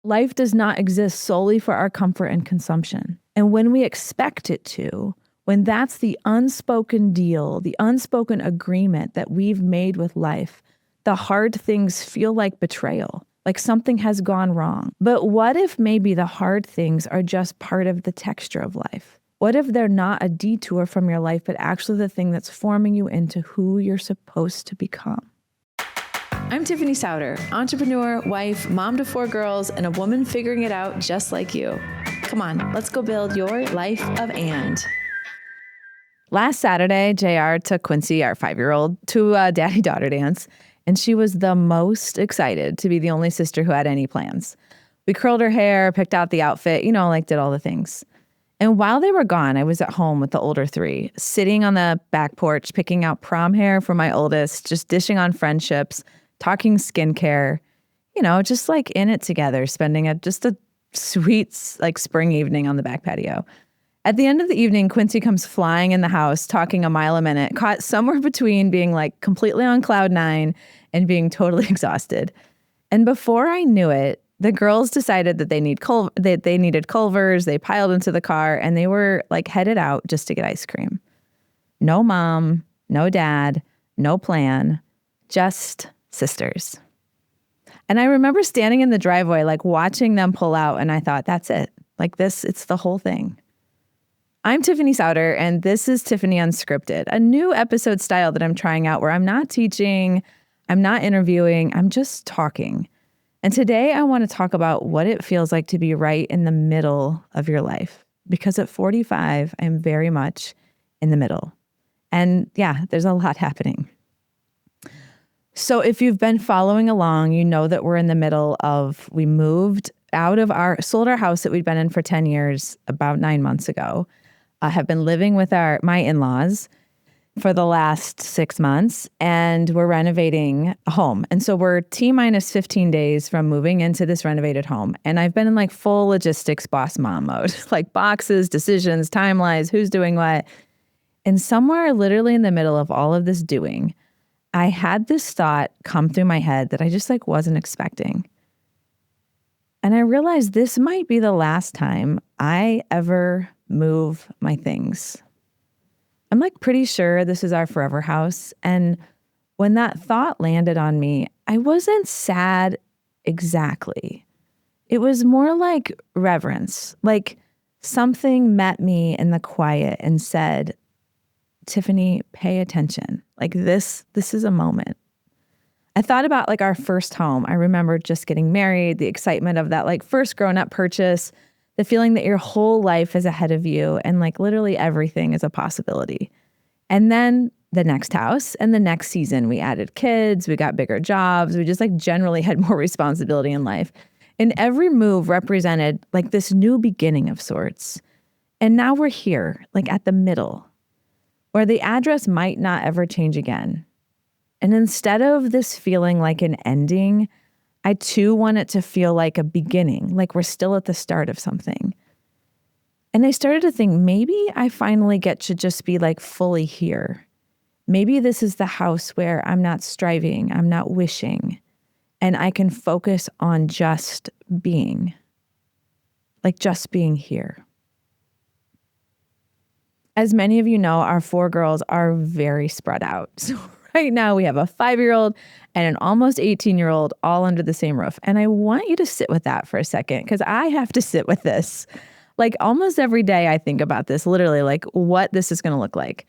Life does not exist solely for our comfort and consumption. And when we expect it to, when that's the unspoken deal, the unspoken agreement that we've made with life, the hard things feel like betrayal, like something has gone wrong. But what if maybe the hard things are just part of the texture of life? What if they're not a detour from your life, but actually the thing that's forming you into who you're supposed to become? I'm Tiffany Souter, entrepreneur, wife, mom to 4 girls, and a woman figuring it out just like you. Come on, let's go build your life of and. Last Saturday, JR took Quincy, our 5-year-old, to a daddy-daughter dance, and she was the most excited to be the only sister who had any plans. We curled her hair, picked out the outfit, did all the things. And while they were gone, I was at home with the older 3, sitting on the back porch, picking out prom hair for my oldest, just dishing on friendships, talking skincare, just like in it together, spending just a sweet, spring evening on the back patio. At the end of the evening, Quincy comes flying in the house, talking a mile a minute, caught somewhere between being completely on cloud 9 and being totally exhausted. And before I knew it, the girls decided that they needed Culvers. They piled into the car and they were headed out just to get ice cream. No mom, no dad, no plan, just sisters. And I remember standing in the driveway, watching them pull out, and I thought, that's it. It's the whole thing. I'm Tiffany Souter, and this is Tiffany Unscripted, a new episode style that I'm trying out where I'm not teaching, I'm not interviewing, I'm just talking. And today I want to talk about what it feels like to be right in the middle of your life. Because at 45, I'm very much in the middle. And yeah, there's a lot happening. So if you've been following along, you know that we're in the middle of, we sold our house that we'd been in for 10 years about 9 months ago. I have been living with my in-laws for the last 6 months, and we're renovating a home. And so we're T-minus 15 days from moving into this renovated home. And I've been in full logistics boss mom mode, boxes, decisions, timelines, who's doing what. And somewhere literally in the middle of all of this doing, I had this thought come through my head that I just wasn't expecting. And I realized this might be the last time I ever move my things. I'm pretty sure this is our forever house. And when that thought landed on me, I wasn't sad exactly. It was more like reverence. Something met me in the quiet and said, Tiffany, pay attention. This is a moment. I thought about our first home. I remember just getting married, the excitement of that first grown-up purchase, the feeling that your whole life is ahead of you and literally everything is a possibility. And then the next house and the next season, we added kids, we got bigger jobs, we just generally had more responsibility in life. And every move represented this new beginning of sorts. And now we're here, at the middle, where the address might not ever change again. And instead of this feeling like an ending, I too want it to feel like a beginning, we're still at the start of something. And I started to think, maybe I finally get to just be fully here. Maybe this is the house where I'm not striving, I'm not wishing, and I can focus on just being. Just being here. As many of you know, our 4 girls are very spread out. So right now we have a 5-year-old and an almost 18-year-old all under the same roof. And I want you to sit with that for a second, because I have to sit with this. Almost every day I think about this, literally, what this is going to look like.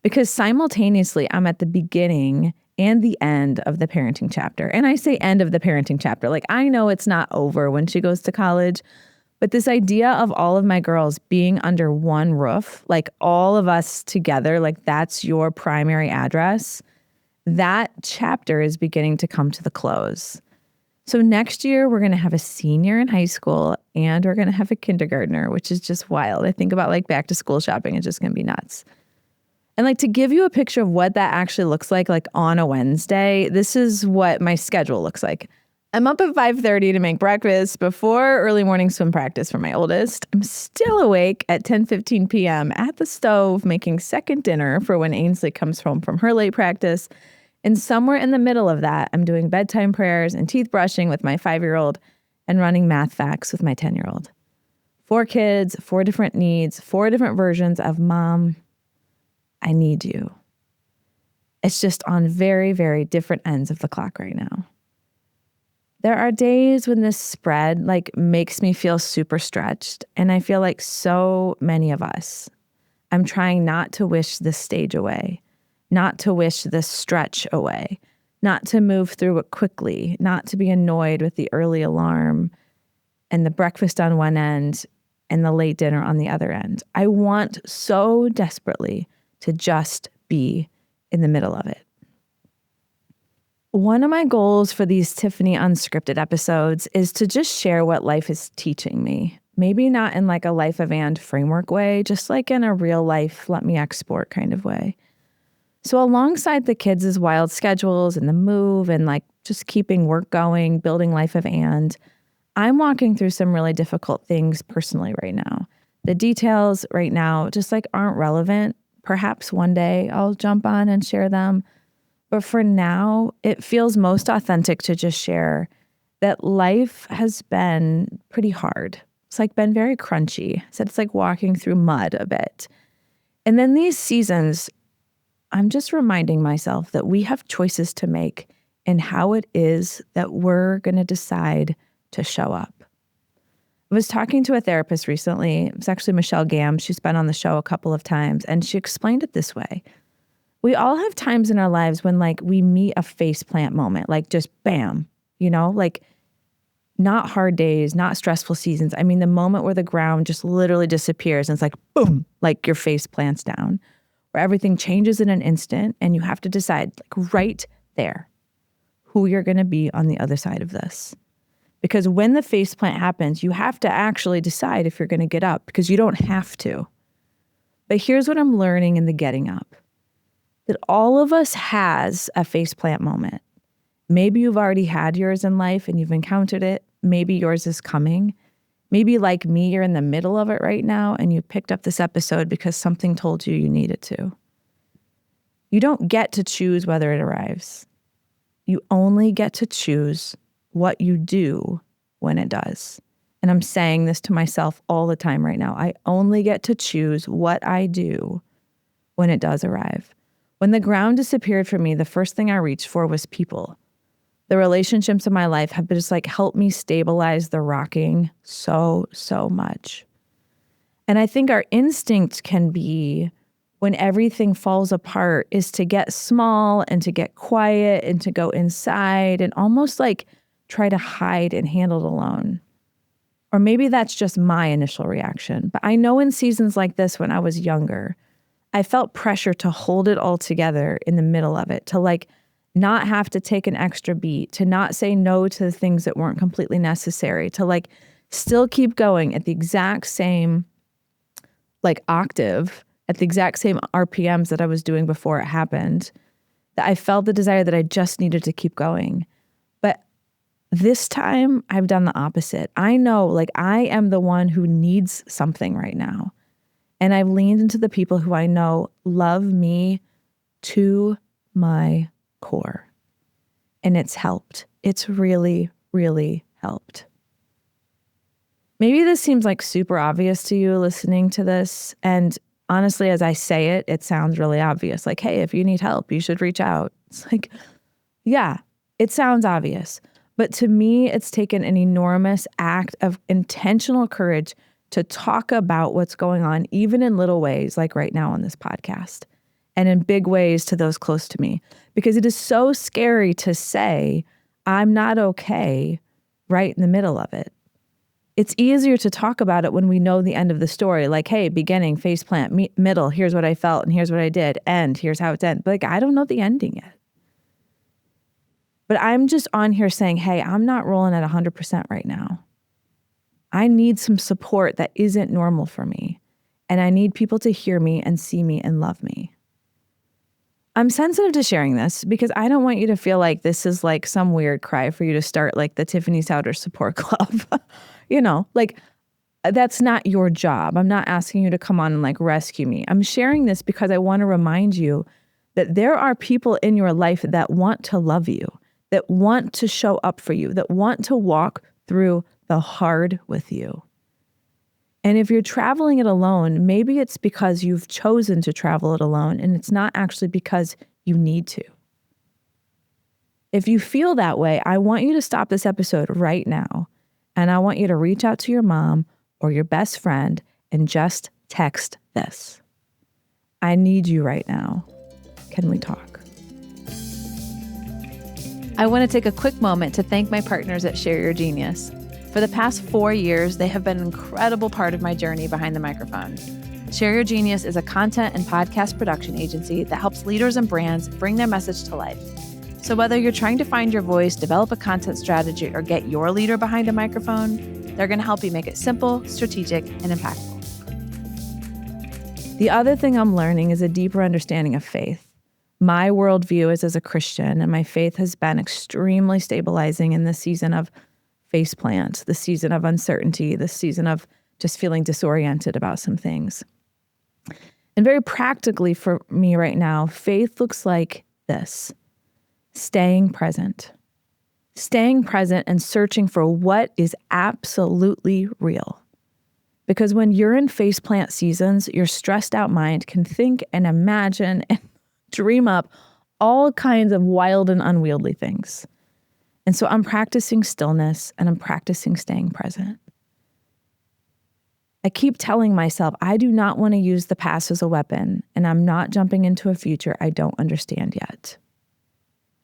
Because simultaneously I'm at the beginning and the end of the parenting chapter. And I say end of the parenting chapter. I know it's not over when she goes to college, but this idea of all of my girls being under one roof, all of us together, that's your primary address, that chapter is beginning to come to the close. So next year, we're going to have a senior in high school and we're going to have a kindergartner, which is just wild. I think about back to school shopping. It's just going to be nuts. And to give you a picture of what that actually looks like on a Wednesday, this is what my schedule looks like. I'm up at 5:30 to make breakfast before early morning swim practice for my oldest. I'm still awake at 10:15 p.m. at the stove making second dinner for when Ainsley comes home from her late practice. And somewhere in the middle of that, I'm doing bedtime prayers and teeth brushing with my 5-year-old. and running math facts with my 10-year-old. 4 kids, 4 different needs, 4 different versions of mom, I need you. It's just on very, very different ends of the clock right now. There are days when this spread makes me feel super stretched. And I feel like so many of us, I'm trying not to wish this stage away, not to wish this stretch away, not to move through it quickly, not to be annoyed with the early alarm and the breakfast on one end and the late dinner on the other end. I want so desperately to just be in the middle of it. One of my goals for these Tiffany Unscripted episodes is to just share what life is teaching me. Maybe not in a life of and framework way, just in a real life, let me export kind of way. So alongside the kids' wild schedules and the move and just keeping work going, building life of and, I'm walking through some really difficult things personally right now. The details right now just aren't relevant. Perhaps one day I'll jump on and share them. But for now, it feels most authentic to just share that life has been pretty hard. It's been very crunchy. So it's walking through mud a bit. And then these seasons, I'm just reminding myself that we have choices to make in how it is that we're going to decide to show up. I was talking to a therapist recently. It was actually Michelle Gam. She's been on the show a couple of times, and she explained it this way. We all have times in our lives when we meet a faceplant moment, just bam, not hard days, not stressful seasons. I mean, the moment where the ground just literally disappears and it's boom, your face plants down, where everything changes in an instant and you have to decide right there who you're going to be on the other side of this. Because when the faceplant happens, you have to actually decide if you're going to get up because you don't have to. But here's what I'm learning in the getting up. That all of us has a faceplant moment. Maybe you've already had yours in life and you've encountered it. Maybe yours is coming. Maybe like me, you're in the middle of it right now and you picked up this episode because something told you you needed to. You don't get to choose whether it arrives. You only get to choose what you do when it does. And I'm saying this to myself all the time right now. I only get to choose what I do when it does arrive. When the ground disappeared from me, the first thing I reached for was people. The relationships in my life have just helped me stabilize the rocking so much. And I think our instinct can be, when everything falls apart, is to get small and to get quiet and to go inside and almost try to hide and handle it alone. Or maybe that's just my initial reaction. But I know in seasons like this when I was younger, I felt pressure to hold it all together in the middle of it, to not have to take an extra beat, to not say no to the things that weren't completely necessary, to still keep going at the exact same octave, at the exact same RPMs that I was doing before it happened, that I felt the desire that I just needed to keep going. But this time I've done the opposite. I know I am the one who needs something right now. And I've leaned into the people who I know love me to my core. And it's helped. It's really, really helped. Maybe this seems super obvious to you listening to this. And honestly, as I say it, it sounds really obvious. Hey, if you need help, you should reach out. It's yeah, it sounds obvious. But to me, it's taken an enormous act of intentional courage to talk about what's going on, even in little ways, like right now on this podcast, and in big ways to those close to me. Because it is so scary to say, I'm not okay right in the middle of it. It's easier to talk about it when we know the end of the story. Hey, beginning, faceplant, middle, here's what I felt, and here's what I did, end, here's how it's ended. But I don't know the ending yet. But I'm just on here saying, hey, I'm not rolling at 100% right now. I need some support that isn't normal for me. And I need people to hear me and see me and love me. I'm sensitive to sharing this because I don't want you to feel like this is some weird cry for you to start the Tiffany Souter support club. That's not your job. I'm not asking you to come on and rescue me. I'm sharing this because I want to remind you that there are people in your life that want to love you, that want to show up for you, that want to walk through the hard with you. And if you're traveling it alone, maybe it's because you've chosen to travel it alone and it's not actually because you need to. If you feel that way, I want you to stop this episode right now. And I want you to reach out to your mom or your best friend and just text this. I need you right now. Can we talk? I want to take a quick moment to thank my partners at Share Your Genius. For the past 4 years, they have been an incredible part of my journey behind the microphone. Share Your Genius is a content and podcast production agency that helps leaders and brands bring their message to life. So whether you're trying to find your voice, develop a content strategy, or get your leader behind a microphone, they're going to help you make it simple, strategic, and impactful. The other thing I'm learning is a deeper understanding of faith. My worldview is as a Christian, and my faith has been extremely stabilizing in this season of faceplant, the season of uncertainty, the season of just feeling disoriented about some things. And very practically for me right now, faith looks like this: staying present and searching for what is absolutely real. Because when you're in faceplant seasons, your stressed out mind can think and imagine and dream up all kinds of wild and unwieldy things. And so I'm practicing stillness and I'm practicing staying present. I keep telling myself I do not want to use the past as a weapon, and I'm not jumping into a future I don't understand yet.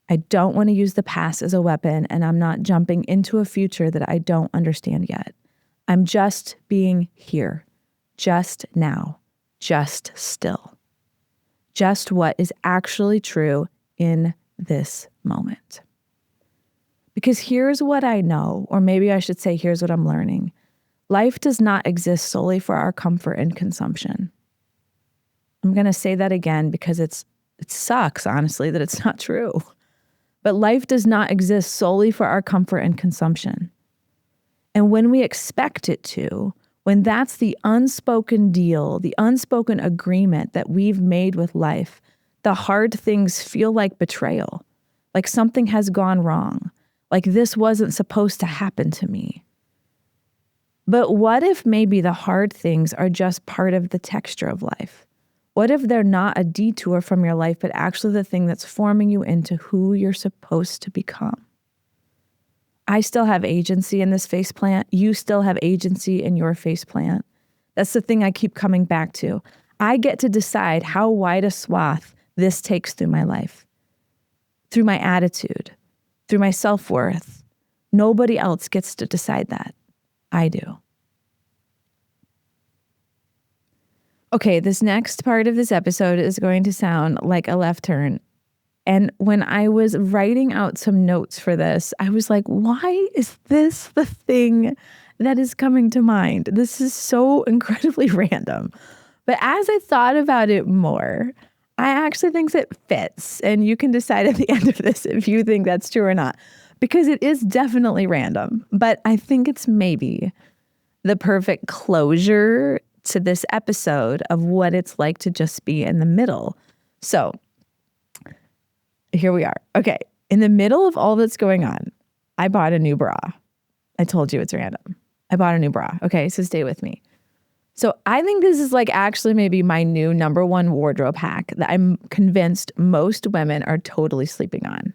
I don't want to use the past as a weapon, and I'm not jumping into a future that I don't understand yet. I'm just being here, just now, just still. Just what is actually true in this moment. Because here's what I know, or maybe I should say, here's what I'm learning. Life does not exist solely for our comfort and consumption. I'm going to say that again because it sucks, honestly, that it's not true. But life does not exist solely for our comfort and consumption. And when we expect it to, when that's the unspoken deal, the unspoken agreement that we've made with life, the hard things feel like betrayal, like something has gone wrong, like this wasn't supposed to happen to me. But what if maybe the hard things are just part of the texture of life? What if they're not a detour from your life, but actually the thing that's forming you into who you're supposed to become? I still have agency in this faceplant. You still have agency in your faceplant. That's the thing I keep coming back to. I get to decide how wide a swath this takes through my life, through my attitude, through my self-worth. Nobody else gets to decide that. I do. Okay, this next part of this episode is going to sound like a left turn. And when I was writing out some notes for this, I was like, why is this the thing that is coming to mind? This is so incredibly random. But as I thought about it more, I actually think it fits. And you can decide at the end of this if you think that's true or not, because it is definitely random. But I think it's maybe the perfect closure to this episode of what it's like to just be in the middle. So here we are. Okay. In the middle of all that's going on, I bought a new bra. I told you it's random. I bought a new bra. Okay. So stay with me. So I think this is like actually maybe my new number one wardrobe hack that I'm convinced most women are totally sleeping on.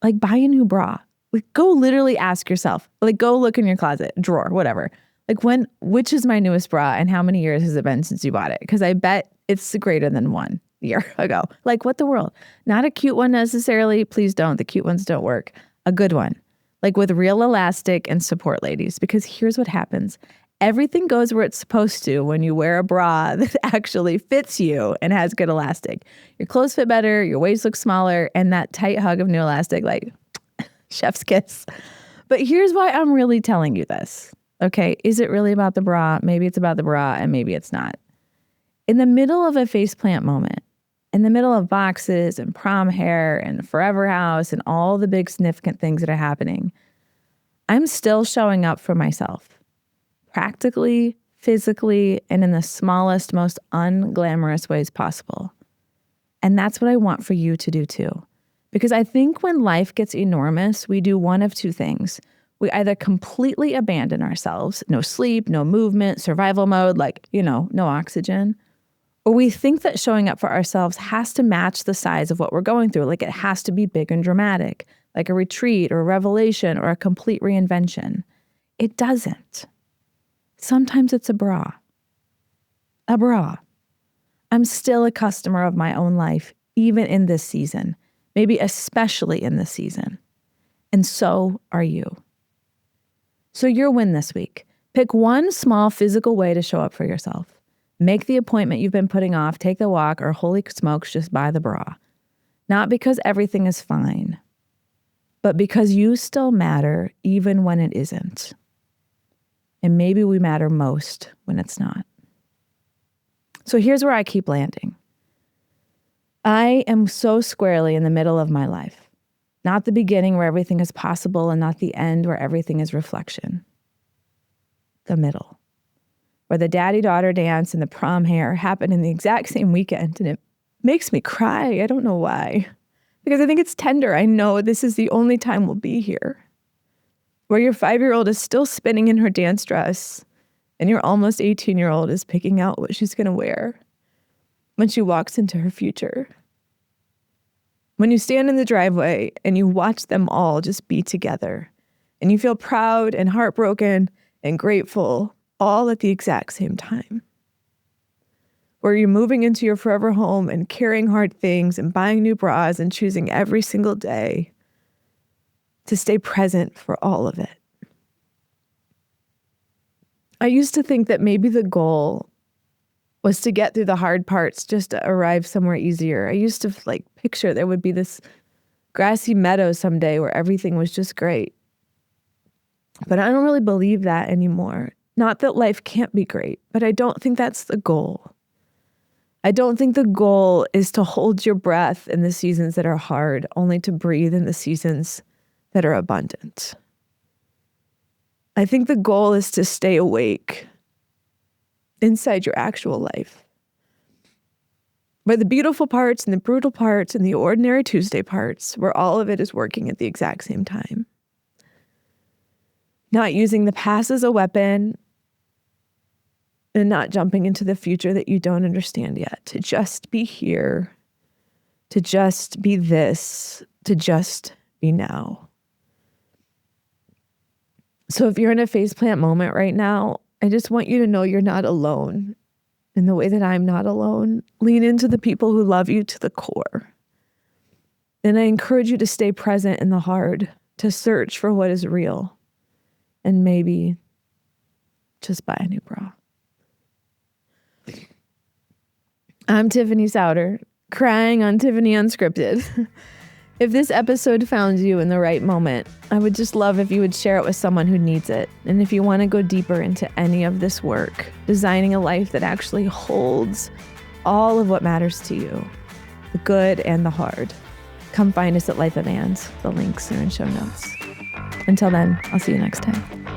Like, buy a new bra. Like, go literally ask yourself, like, go look in your closet, drawer, whatever. Like, which is my newest bra and how many years has it been since you bought it? Because I bet it's greater than 1 year ago. Like, what the world? Not a cute one necessarily. Please don't. The cute ones don't work. A good one. Like with real elastic and support, ladies. Because here's what happens. Everything goes where it's supposed to when you wear a bra that actually fits you and has good elastic. Your clothes fit better, your waist looks smaller, and that tight hug of new elastic, like chef's kiss. But here's why I'm really telling you this. Okay, is it really about the bra? Maybe it's about the bra and maybe it's not. In the middle of a faceplant moment, in the middle of boxes and prom hair and Forever House and all the big significant things that are happening, I'm still showing up for myself. Practically, physically, and in the smallest, most unglamorous ways possible. And that's what I want for you to do too. Because I think when life gets enormous, we do one of two things. We either completely abandon ourselves, no sleep, no movement, survival mode, no oxygen, or we think that showing up for ourselves has to match the size of what we're going through, like it has to be big and dramatic, like a retreat or a revelation or a complete reinvention. It doesn't. Sometimes it's a bra. A bra. I'm still a customer of my own life, even in this season, maybe especially in this season. And so are you. So your win this week. Pick one small physical way to show up for yourself. Make the appointment you've been putting off, take the walk, or holy smokes, just buy the bra. Not because everything is fine, but because you still matter even when it isn't. And maybe we matter most when it's not. So here's where I keep landing. I am so squarely in the middle of my life. Not the beginning where everything is possible and not the end where everything is reflection. The middle. Where the daddy-daughter dance and the prom hair happen in the exact same weekend, and it makes me cry. I don't know why. Because I think it's tender. I know this is the only time we'll be here. Where your 5-year-old is still spinning in her dance dress, and your almost 18-year-old is picking out what she's going to wear when she walks into her future. When you stand in the driveway and you watch them all just be together, and you feel proud and heartbroken and grateful all at the exact same time. Where you're moving into your forever home and carrying hard things and buying new bras and choosing every single day to stay present for all of it. I used to think that maybe the goal was to get through the hard parts just to arrive somewhere easier. I used to picture there would be this grassy meadow someday where everything was just great. But I don't really believe that anymore. Not that life can't be great, but I don't think that's the goal. I don't think the goal is to hold your breath in the seasons that are hard, only to breathe in the seasons that are abundant. I think the goal is to stay awake inside your actual life. Where the beautiful parts and the brutal parts and the ordinary Tuesday parts, where all of it is working at the exact same time. Not using the past as a weapon and not jumping into the future that you don't understand yet. To just be here, to just be this, to just be now. So if you're in a faceplant moment right now, I just want you to know you're not alone. In the way that I'm not alone, lean into the people who love you to the core. And I encourage you to stay present in the hard, to search for what is real, and maybe just buy a new bra. I'm Tiffany Souter, crying on Tiffany Unscripted. If this episode found you in the right moment, I would just love if you would share it with someone who needs it. And if you want to go deeper into any of this work, designing a life that actually holds all of what matters to you, the good and the hard, come find us at Life Advance. The links are in show notes. Until then, I'll see you next time.